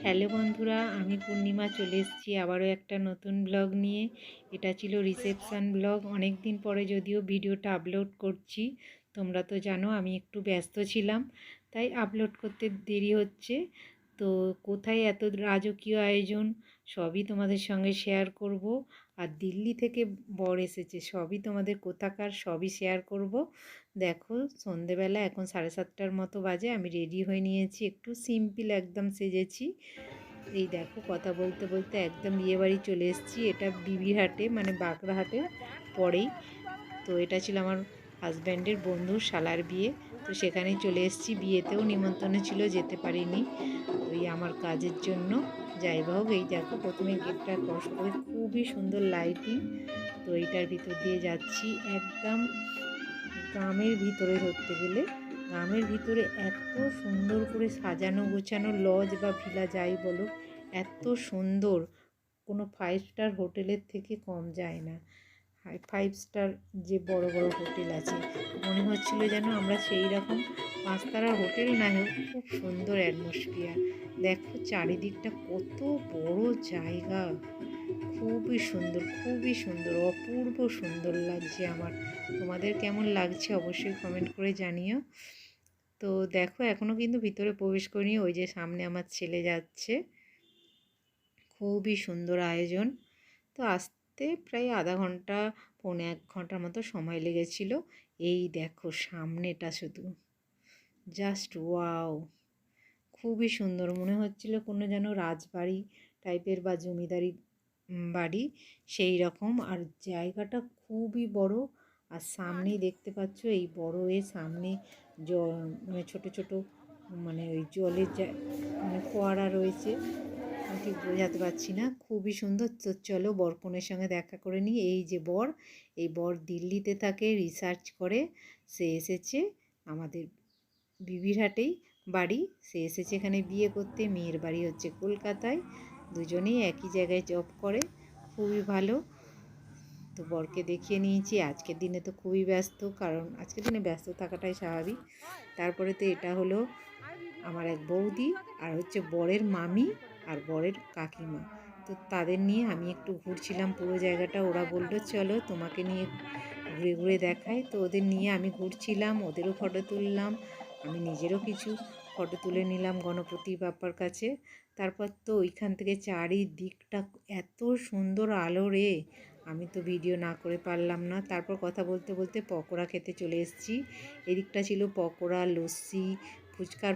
Hello বন্ধুরা, আমি পূর্ণিমা চলে এসেছি আবারও একটা নতুন ব্লগ নিয়ে। এটা ছিল রিসেপশান ব্লগ। অনেক দিন পরে যদিও ভিডিওটা আপলোড করছি, তোমরা তো জানো আমি একটু ব্যস্ত ছিলাম, তাই আপলোড করতে দেরি হচ্ছে। তো কোথায় এত রাজকীয় আয়োজন সবই তোমাদের সঙ্গে শেয়ার করব। আর দিল্লি থেকে বর এসেছে, সবই তোমাদের কোথাকার সবই শেয়ার করব। দেখো সন্ধেবেলা এখন 7:30টার মতো বাজে, আমি রেডি হয়ে নিয়েছি, একটু সিম্পল একদম সেজেছি। এই দেখো কথা বলতে বলতে একদম বিয়েবাড়ি চলে এসেছি। এটা বিবিরহাটে মানে বাগড়াহাটের পরেই। তো এটা ছিল আমার হাজব্যান্ডের বন্ধুর শালার বিয়ে, তো সেখানেই চলে এসেছি। বিয়েতেও নিমন্ত্রণ ছিল, যেতে পারিনি ওই আমার কাজের জন্য। যাই হোক, এই দেখো প্রথমে গেটটা ক্রস করে খুবই সুন্দর লাইটিং। তো এইটার ভিতর দিয়ে যাচ্ছি একদম গ্রামের ভিতরে। ধরতে গেলে গ্রামের ভিতরে এত সুন্দর করে সাজানো গোছানো লজ বা ভিলা যাই বলো, এত সুন্দর, কোনো 5 স্টার হোটেলের থেকে কম যায় না। 5 স্টার যে বড় বড় হোটেল আছে, মনে হচ্ছিল যেন আমরা সেই রকম 5 তারার হোটেল না হোক, খুব সুন্দর অ্যাটমসফিয়ার। দেখো চারিদিকটা কত বড় জায়গা, খুবই সুন্দর, খুবই সুন্দর, অপূর্ব সুন্দর লাগছে আমার। তোমাদের কেমন লাগছে অবশ্যই কমেন্ট করে জানিও। তো দেখো এখনও কিন্তু ভিতরে প্রবেশ করিনি, ওই যে সামনে আমার ছেলে যাচ্ছে। খুবই সুন্দর আয়োজন। তো আসতে প্রায় আধা ঘন্টা পৌনে 1 ঘন্টার মতো সময় লেগেছিল। এই দেখো সামনেটা শুধু জাস্ট ওয়াও, খুবই সুন্দর, মনে হচ্ছিল কোনো যেন রাজবাড়ি টাইপের বা জমিদারি বাড়ি সেই রকম। আর জায়গাটা খুবই বড়। আর সামনেই দেখতে পাচ্ছ এই বড় এর সামনে মানে ছোট ছোট মানে ওই জলের মানে ফোয়ারা রয়েছে, আমি ঠিক বোঝাতে পারছি না, খুবই সুন্দর। তো চলো বরকনের সঙ্গে দেখা করে নিই। এই যে বর, এই বর দিল্লিতে থাকে, রিসার্চ করে। সে এসেছে আমাদের বিবিরহাটেই বাড়ি, সে এসেছে এখানে বিয়ে করতে। মেয়ের বাড়ি হচ্ছে কলকাতায়, দুজনেই একই জায়গায় জব করে, খুবই ভালো। তো বরকে দেখিয়ে নিয়েছি। আজকের দিনে তো খুবই ব্যস্ত, কারণ আজকের দিনে ব্যস্ত থাকাটাই স্বাভাবিক। তারপরে তো এটা হলো আমার এক বৌদি, আর হচ্ছে বরের মামি আর বরের কাকিমা। তো তাদের নিয়ে আমি একটু ঘুরছিলাম পুরো জায়গাটা। ওরা বললো চলো তোমাকে নিয়ে ঘুরে ঘুরে দেখাই। তো ওদের নিয়ে আমি ঘুরছিলাম, ওদেরও ফটো তুললাম, আমি নিজেরও কিছু ফটো তুলে নিলাম গণপতি বাপ্পার কাছে। তারপর তো ওইখান থেকে চারিদিকটা এত সুন্দর আলো রে, আমি তো ভিডিও না করে পারলাম না। তারপর কথা বলতে বলতে পকোড়া খেতে চলে এসেছি। এদিকটা ছিল পকোড়া, লস্যি,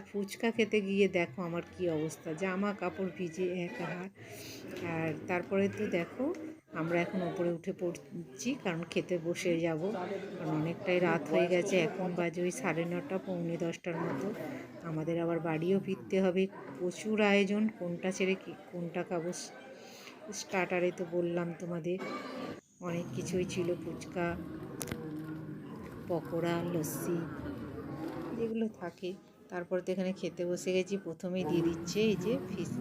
ফুচকা খেতে গিয়ে দেখো আমার কি অবস্থা, জামা কাপড় ভিজে একাকার। আর তারপরে তো দেখো আমরা এখন ওপরে উঠে পড়ছি, কারণ খেতে বসে যাব, কারণ অনেকটাই রাত হয়ে গেছে। এখন বাজে ওই 9:30 পৌনে 10টার মতো। আমাদের আবার বাড়িও ফিরতে হবে। প্রচুর আয়োজন, কোনটা ছেড়ে কি কোনটা খাবো। স্টার্টারে তো বললাম তোমাদের অনেক কিছুই ছিল, ফুচকা, পকোড়া, লস্যি, যেগুলো থাকে। তারপর তো এখানে খেতে বসে গেছি। প্রথমেই দিয়ে দিচ্ছে এই যে ফিশ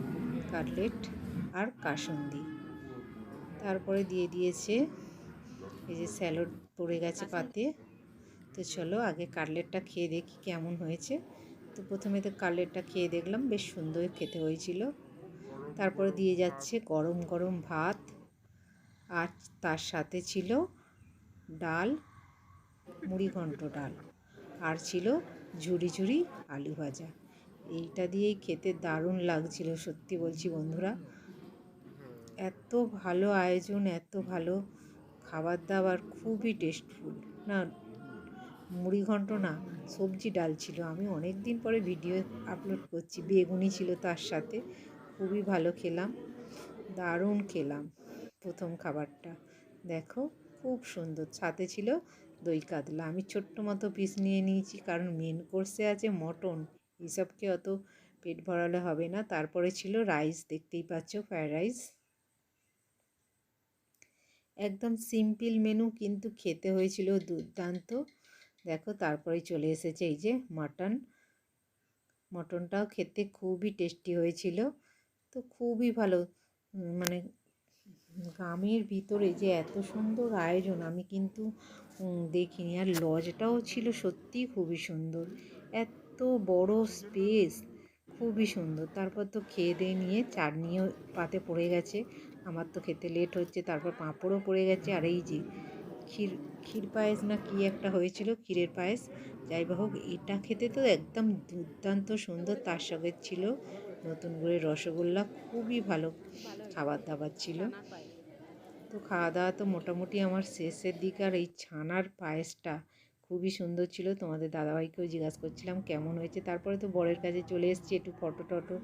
কাটলেট আর কাসুন্দি, তারপরে দিয়ে দিয়েছে এই যে স্যালাড পড়ে গেছে পাতে। তো চলো আগে কাটলেটটা খেয়ে দেখি কেমন হয়েছে। তো প্রথমে তো কাটলেটটা খেয়ে দেখলাম, বেশ সুন্দর খেতে হয়েছিল। তারপরে দিয়ে যাচ্ছে গরম গরম ভাত, আর তার সাথে ছিল ডাল, মুড়িঘণ্ট ডাল, আর ছিল ঝুরি ঝুরি আলু ভাজা। এইটা দিয়েই খেতে দারুণ লাগছিল, সত্যি বলছি বন্ধুরা। এত ভালো আয়োজন, এত ভালো খাবার দাবার, খুবই টেস্টফুল। না মুড়িঘণ্ট না, সবজি ডাল ছিল। আমি অনেক দিন পরে ভিডিও আপলোড করছি, বেগুনি ছিল তার সাথে, খুবই ভালো খেলাম, দারুণ খেলাম প্রথম খাবারটা। দেখো খুব সুন্দর, সাথে ছিল দই কাতলা। আমি ছোট্ট মতো পিস নিয়ে নিয়েছি, কারণ মেন কোর্সে আছে মটন, এসবকে অত পেট ভরালে হবে না। তারপরে ছিল রাইস, দেখতেই পাচ্ছ ফ্রায়েড রাইস। একদম সিম্পল মেনু, কিন্তু খেতে হয়েছিল দুর্দান্ত। দেখো তারপরে চলে এসেছে এই যে মটনটাও খেতে খুবই টেস্টি হয়েছিল। তো খুবই ভালো, মানে গ্রামের ভিতরে যে এত সুন্দর আয়োজন আমি কিন্তু দেখিনি। আর লজটাও ছিল সত্যিই খুবই সুন্দর, এত বড় স্পেস, খুবই সুন্দর। তারপর তো খেয়ে দিয়ে নিয়ে চাটনিও পাতে পড়ে গেছে, আমার তো খেতে লেট হচ্ছে, তারপর পাঁপড়ও পড়ে গেছে। আর এই যে ক্ষীর ক্ষীর পায়েস না কি একটা হয়েছিল, ক্ষীরের পায়েস, যাই হোক এটা খেতে তো একদম দুর্দান্ত সুন্দর। তার সঙ্গে ছিল নতুন করে রসগোল্লা, খুবই ভালো খাবার দাবার ছিল। তো খাওয়া দাওয়া তো মোটামুটি আমার শেষের দিকে। আর এই ছানার পায়েসটা খুবই সুন্দর ছিল, তোমাদের দাদাভাইকেও জিজ্ঞাসা করছিলাম কেমন হয়েছে। তারপরে তো বরের কাছে চলে এসেছি, একটু ফটো টটো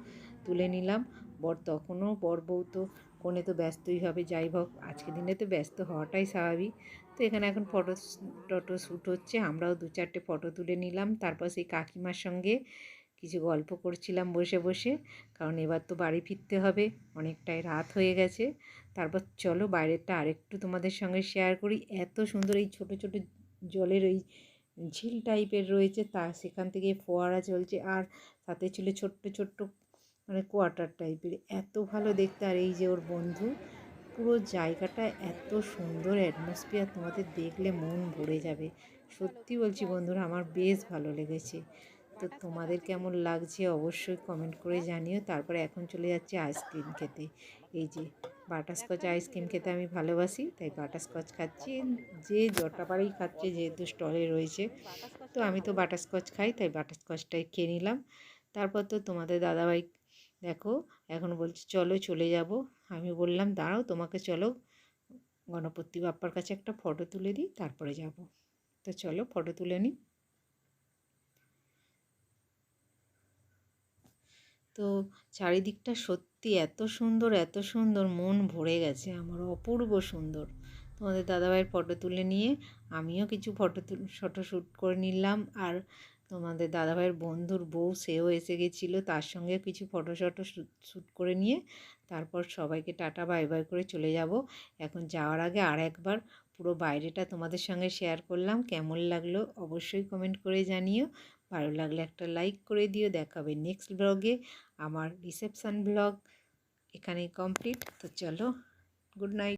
তুলে নিলাম। বর তখনও, বর বউ তো কোণে তো ব্যস্তই হবে, যাই হোক আজকের দিনে তো ব্যস্ত হওয়াটাই স্বাভাবিক। তো এখানে এখন ফটো টটো শ্যুট হচ্ছে, আমরাও 2-4টে ফটো তুলে নিলাম। তারপর সেই কাকিমার সঙ্গে কিছু গল্প করছিলাম বসে বসে, কারণ এবার তো বাড়ি ফিরতে হবে, অনেকটাই রাত হয়ে গেছে। তারপর চলো বাইরেরটা আরেকটু তোমাদের সঙ্গে শেয়ার করি। এত সুন্দর এই ছোট ছোট জলের ওই ঝিল টাইপের রয়েছে, তা সেখান থেকে ফোয়ারা চলছে, আর সাথে ছিল ছোট্ট ছোট্ট মানে কোয়ার্টার টাইপের, এত ভালো দেখতে। আর এই যে ওর বন্ধু, পুরো জায়গাটা এত সুন্দর অ্যাটমসফিয়ার, তোমাদের দেখলে মন ভরে যাবে। সত্যি বলছি বন্ধুরা, আমার বেশ ভালো লেগেছে। তো তোমাদের কেমন লাগছে অবশ্যই কমেন্ট করে জানিও। তারপরে এখন চলে যাচ্ছে আইসক্রিম খেতে। এই যে বাটারস্কচ আইসক্রিম খেতে আমি ভালোবাসি, তাই বাটারস্কচ খাচ্ছি। যে যটা পারেই খাচ্ছে, যেহেতু স্টলে রয়েছে। তো আমি তো বাটারস্কচ খাই, তাই বাটারস্কচটাই খেয়ে নিলাম। তারপর তো তোমাদের দাদাভাই দেখো এখন বলছে চলো চলে যাব। আমি বললাম দাঁড়াও, তোমাকে চলো গণপতি বাপ্পার কাছে একটা ফটো তুলে দিই, তারপরে যাব। তো চলো ফটো তুলে নিই। তো চারিদিকটা সত্যি এত সুন্দর, এত সুন্দর, মন ভরে গেছে আমার, অপূর্ব সুন্দর। তোমাদের দাদাভাইয়ের ফটো তুলে নিয়ে আমিও কিছু ফটো শ্যুট করে নিলাম। আর তোমাদের দাদাভাইয়ের বন্ধুর বউ, সেও এসে গেছিলো, তার সঙ্গে কিছু ফটো শ্যুট করে নিয়ে তারপর সবাইকে টাটা বাই বাই করে চলে যাব। এখন যাওয়ার আগে আর একবার পুরো বাইরেটা তোমাদের সঙ্গে শেয়ার করলাম, কেমন লাগলো অবশ্যই কমেন্ট করে জানিও। ভালো লাগলে একটা লাইক করে দিও। দেখাবে নেক্সট ব্লগে। আমার রিসেপশান ব্লগ এখানেই কমপ্লিট। তো চলো, গুড নাইট।